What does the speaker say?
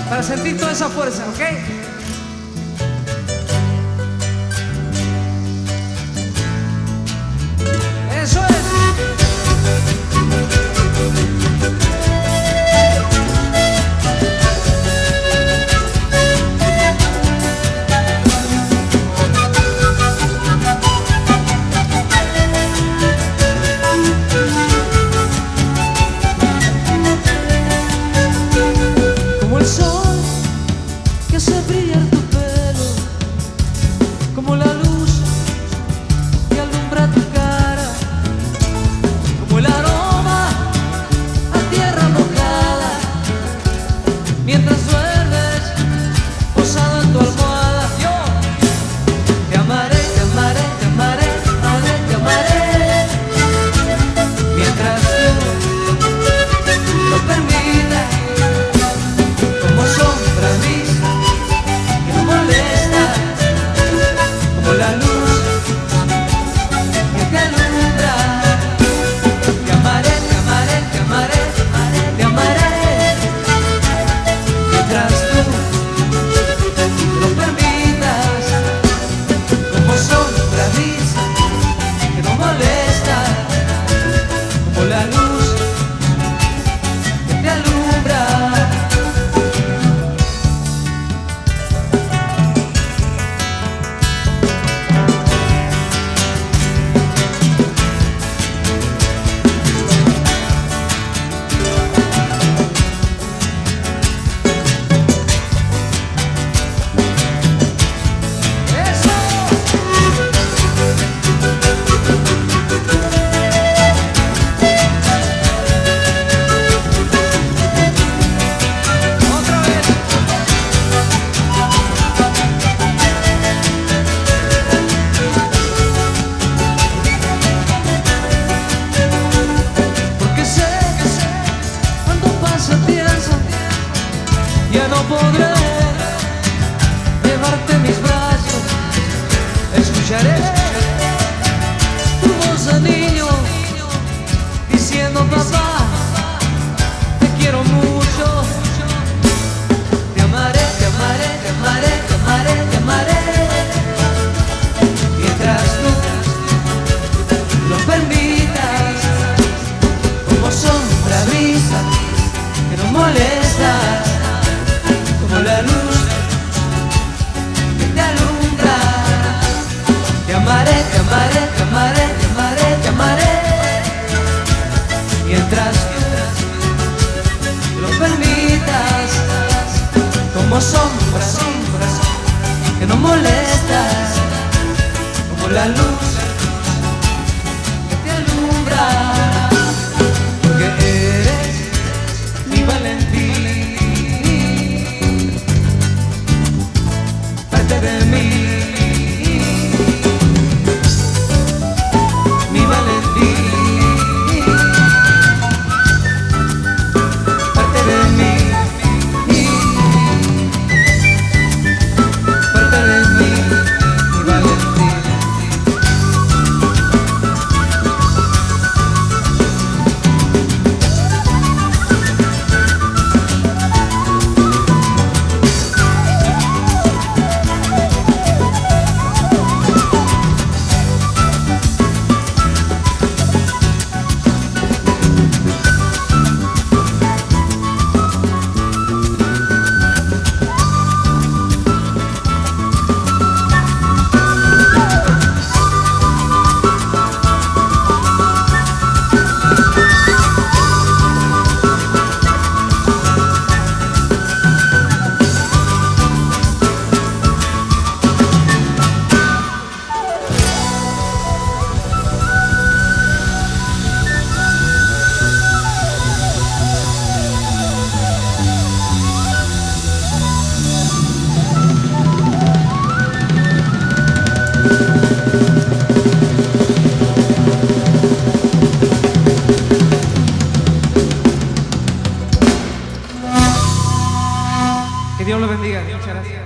para sentir toda esa fuerza, ¿ok? Eso es. Como el sol que hace brillar tu pelo, como la luz que alumbra tu cara, como el aroma a tierra mojada, mientras duermes posado en tu almohada. Yo te amaré, te amaré, te amaré, te amaré, te amaré, mientras tú lo permitas, como sombra vista que no molesta, como la luz que te alumbra. Te amaré, te amaré, te amaré, te amaré, te amaré, mientras tú lo permitas, como sombra vista que no molesta, como la luz que te alumbra. Otra vez. Porque sé cuando pasa el tiempo ya no podré llevarte en mis brazos. Escucharé tu voz de niño diciendo: papá, te quiero mucho. Te amaré, te amaré, te amaré, te amaré, te amaré, mientras tú lo permitas, como sombra vista que no molesta, como la luz que te alumbra. Te amaré, te amaré, te amaré, te amaré, te amaré, mientras tú lo permitas, como sombra, sombra que no molesta, como la luz que te alumbra. Porque eres mi Valentín, parte de mí, mi Valentín, parte de mí, parte de mí, mi Valentín. Que Dios lo bendiga. Muchas gracias.